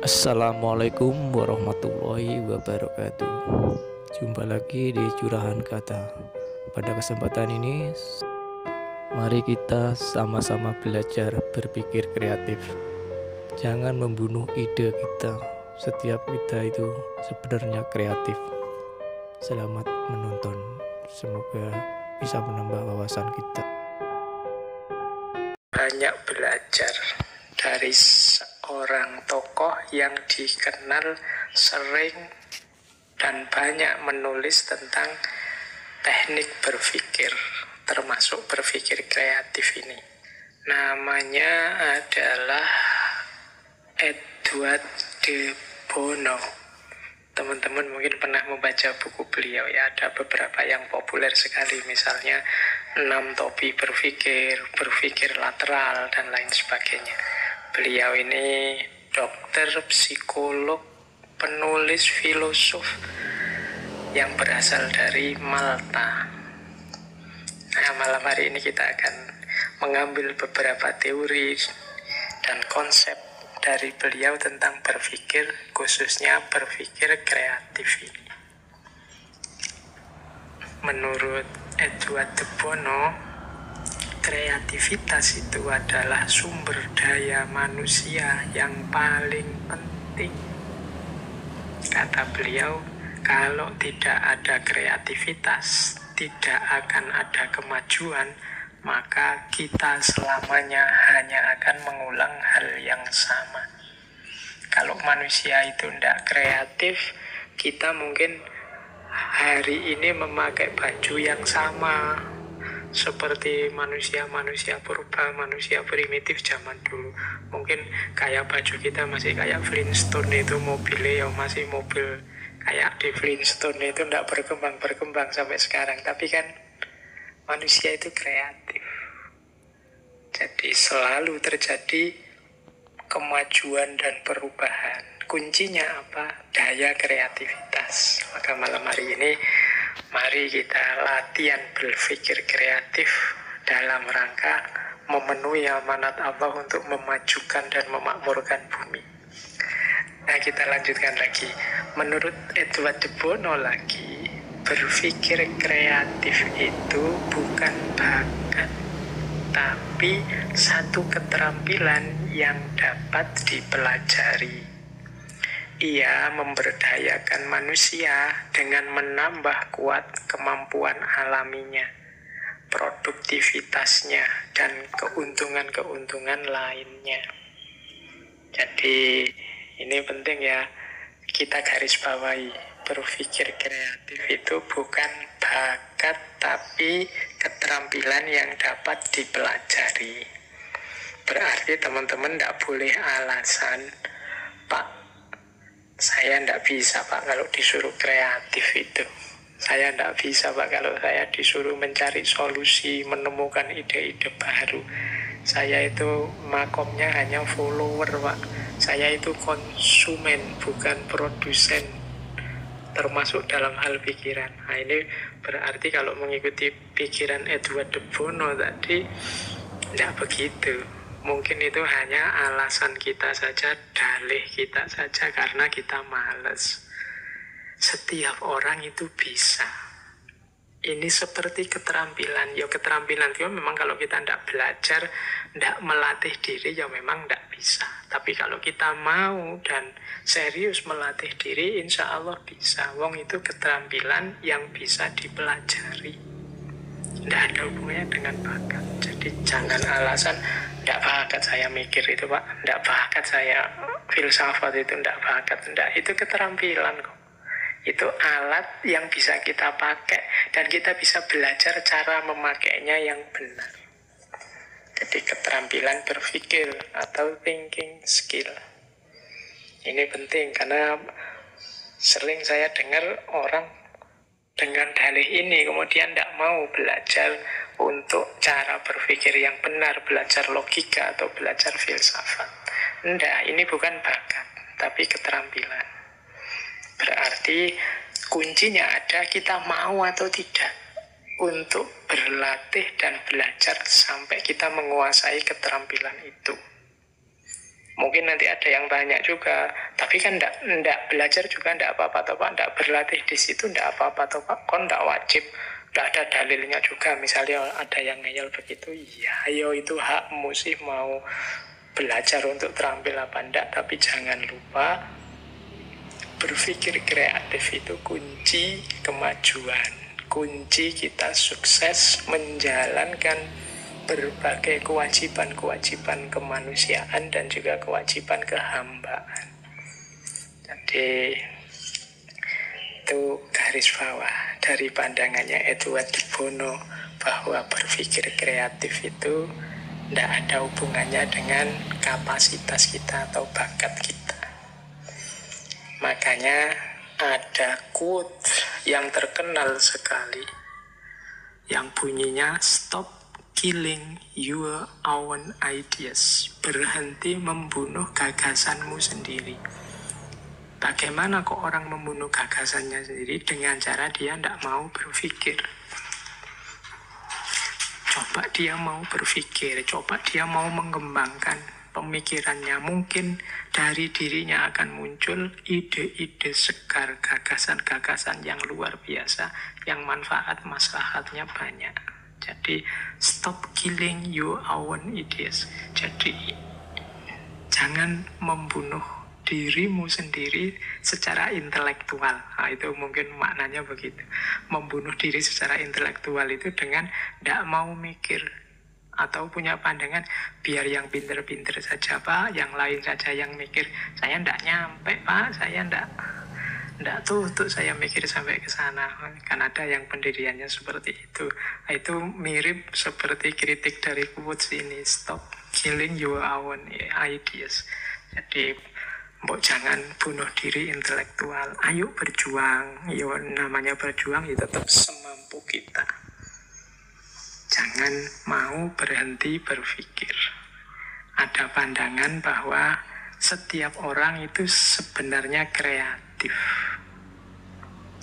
Assalamualaikum warahmatullahi wabarakatuh. Jumpa lagi di Curahan Kata. Pada kesempatan ini, mari kita sama-sama belajar berpikir kreatif. Jangan membunuh ide kita. Setiap kita itu sebenarnya kreatif. Selamat menonton. Semoga bisa menambah wawasan kita. Banyak belajar dari seorang tokoh yang dikenal sering dan banyak menulis tentang teknik berpikir, termasuk berpikir kreatif ini. Namanya adalah Edward de Bono. Teman-teman mungkin pernah membaca buku beliau ya, ada beberapa yang populer sekali, misalnya 6 topi berpikir, berpikir lateral, dan lain sebagainya. Beliau ini dokter, psikolog, penulis, filosof yang berasal dari Malta. Nah, malam hari ini kita akan mengambil beberapa teori dan konsep dari beliau tentang berpikir, khususnya berpikir kreatif ini. Menurut Edward de Bono, kreativitas itu adalah sumber daya manusia yang paling penting. Kata beliau, kalau tidak ada kreativitas, tidak akan ada kemajuan, maka kita selamanya hanya akan mengulang hal yang sama. Kalau manusia itu tidak kreatif, kita mungkin hari ini memakai baju yang sama seperti manusia-manusia purba, manusia primitif zaman dulu. Mungkin kayak baju kita masih kayak Flintstone, itu mobilnya ya masih mobil kayak di Flintstone, itu tidak berkembang sampai sekarang. Tapi kan manusia itu kreatif. Jadi selalu terjadi kemajuan dan perubahan. Kuncinya apa? Daya kreativitas. Maka malam hari ini mari kita latihan berpikir kreatif dalam rangka memenuhi amanat Allah untuk memajukan dan memakmurkan bumi. Nah, kita lanjutkan lagi. Menurut Edward de Bono lagi, berpikir kreatif itu bukan bakat, tapi satu keterampilan yang dapat dipelajari. Ia memberdayakan manusia dengan menambah kuat kemampuan alaminya, produktivitasnya, dan keuntungan-keuntungan lainnya. Jadi ini penting ya, kita garis bawahi. Berpikir kreatif itu bukan bakat, tapi keterampilan yang dapat dipelajari. Berarti teman-teman tidak boleh alasan, Pak, saya tidak bisa Pak kalau disuruh kreatif itu. Saya tidak bisa Pak kalau saya disuruh mencari solusi, menemukan ide-ide baru. Saya itu makomnya hanya follower Pak. Saya itu konsumen, bukan produsen, termasuk dalam hal pikiran. Nah, ini berarti kalau mengikuti pikiran Edward de Bono tadi, tidak begitu. Mungkin itu hanya alasan kita saja, dalih kita saja, karena kita malas. Setiap orang itu bisa. Ini seperti keterampilan. Ya keterampilan itu memang kalau kita tidak belajar, tidak melatih diri, ya memang tidak bisa. Tapi kalau kita mau dan serius melatih diri, insya Allah bisa. Wong itu keterampilan yang bisa dipelajari. Tidak ada hubungannya dengan bakat. Jadi jangan alasan, tidak bakat saya mikir itu Pak, tidak bakat saya filsafat itu, tidak bakat. Tidak, itu keterampilan kok. Itu alat yang bisa kita pakai dan kita bisa belajar cara memakainya yang benar. Jadi keterampilan berpikir atau thinking skill. Ini penting karena sering saya dengar orang dengan dalih ini kemudian tidak mau belajar untuk cara berpikir yang benar, belajar logika atau belajar filsafat. Tidak, ini bukan bakat, tapi keterampilan. Berarti kuncinya ada kita mau atau tidak untuk berlatih dan belajar sampai kita menguasai keterampilan itu. Mungkin nanti ada yang banyak juga, tapi kan ndak belajar juga ndak apa-apa toh Pak, ndak berlatih di situ ndak apa-apa toh Pak, kon ndak wajib, ndak ada dalilnya juga. Misalnya ada yang ngeyel begitu, ya ayo itu hakmu sih mau belajar untuk terampil apa ndak, tapi jangan lupa berpikir kreatif itu kunci kemajuan, kunci kita sukses menjalankan berbagai kewajiban-kewajiban kemanusiaan dan juga kewajiban kehambaan. Jadi itu garis bawah dari pandangannya Edward de Bono, bahwa berpikir kreatif itu tidak ada hubungannya dengan kapasitas kita atau bakat kita. Makanya ada quote yang terkenal sekali yang bunyinya stop killing your own ideas. Berhenti membunuh gagasanmu sendiri. Bagaimana kok orang membunuh gagasannya sendiri? Dengan cara dia tidak mau berpikir. Coba dia mau berpikir, coba dia mau mengembangkan pemikirannya. Mungkin dari dirinya akan muncul ide-ide segar, gagasan-gagasan yang luar biasa, yang manfaat maslahatnya banyak. Jadi stop killing your own ideas. Jadi jangan membunuh dirimu sendiri secara intelektual. Nah, itu mungkin maknanya begitu. Membunuh diri secara intelektual itu dengan tidak mau mikir atau punya pandangan biar yang pinter-pinter saja Pak, yang lain saja yang mikir. Saya tidak nyampe Pak, saya tidak tuh untuk saya mikir sampai ke sana. Kan ada yang pendiriannya seperti itu. Itu mirip seperti kritik dari quotes ini, stop killing your own ideas. Jadi mbok jangan bunuh diri intelektual, ayo berjuang. Yo, namanya berjuang ya tetap semampu kita. Jangan mau berhenti berpikir. Ada pandangan bahwa setiap orang itu sebenarnya kreatif.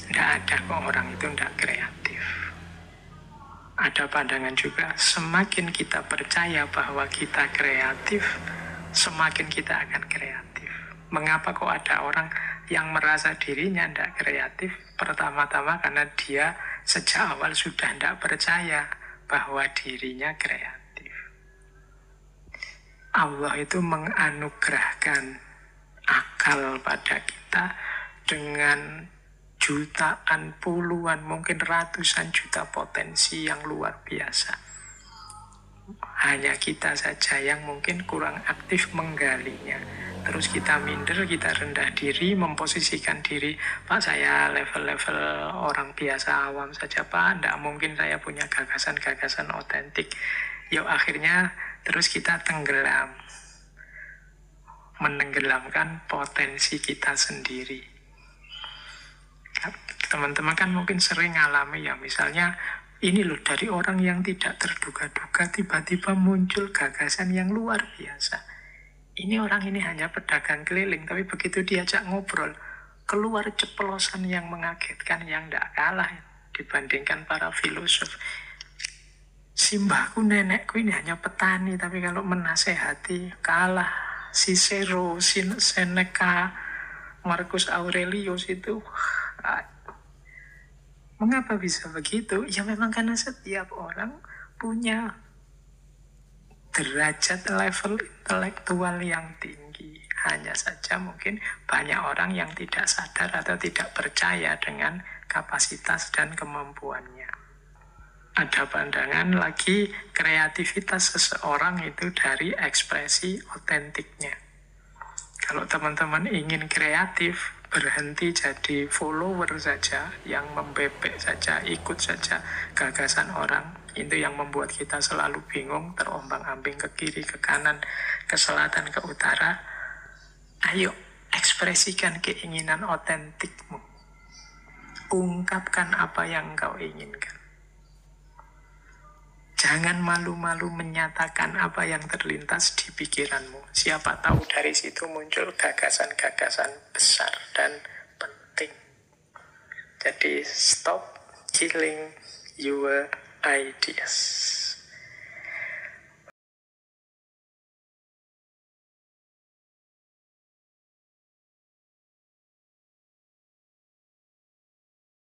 Tidak ada kok orang itu tidak kreatif. Ada pandangan juga, semakin kita percaya bahwa kita kreatif, semakin kita akan kreatif. Mengapa kok ada orang yang merasa dirinya tidak kreatif? Pertama-tama karena dia sejak awal sudah tidak percaya bahwa dirinya kreatif. Allah itu menganugerahkan akal pada kita dengan jutaan, puluhan, mungkin ratusan juta potensi yang luar biasa. Hanya kita saja yang mungkin kurang aktif menggalinya. Terus kita minder, kita rendah diri, memposisikan diri, Pak saya level-level orang biasa awam saja Pak, tidak mungkin saya punya gagasan-gagasan otentik. Yuk akhirnya terus kita tenggelam, menenggelamkan potensi kita sendiri. Teman-teman kan mungkin sering ngalami ya, misalnya ini loh dari orang yang tidak terduga-duga tiba-tiba muncul gagasan yang luar biasa. Ini orang ini hanya pedagang keliling, tapi begitu diajak ngobrol, keluar ceplosan yang mengagetkan, yang tidak kalah dibandingkan para filosof. Simbahku, nenekku ini hanya petani, tapi kalau menasehati kalah Cicero, Seneca, Marcus Aurelius itu. Mengapa bisa begitu? Ya memang karena setiap orang punya derajat level intelektual yang tinggi. Hanya saja mungkin banyak orang yang tidak sadar atau tidak percaya dengan kapasitas dan kemampuannya. Ada pandangan lagi, kreativitas seseorang itu dari ekspresi otentiknya. Kalau teman-teman ingin kreatif, berhenti jadi follower saja, yang membebek saja, ikut saja gagasan orang, itu yang membuat kita selalu bingung, terombang-ambing ke kiri, ke kanan, ke selatan, ke utara. Ayo, ekspresikan keinginan otentikmu. Ungkapkan apa yang engkau inginkan. Jangan malu-malu menyatakan apa yang terlintas di pikiranmu. Siapa tahu dari situ muncul gagasan-gagasan besar dan penting. Jadi stop killing your ideas.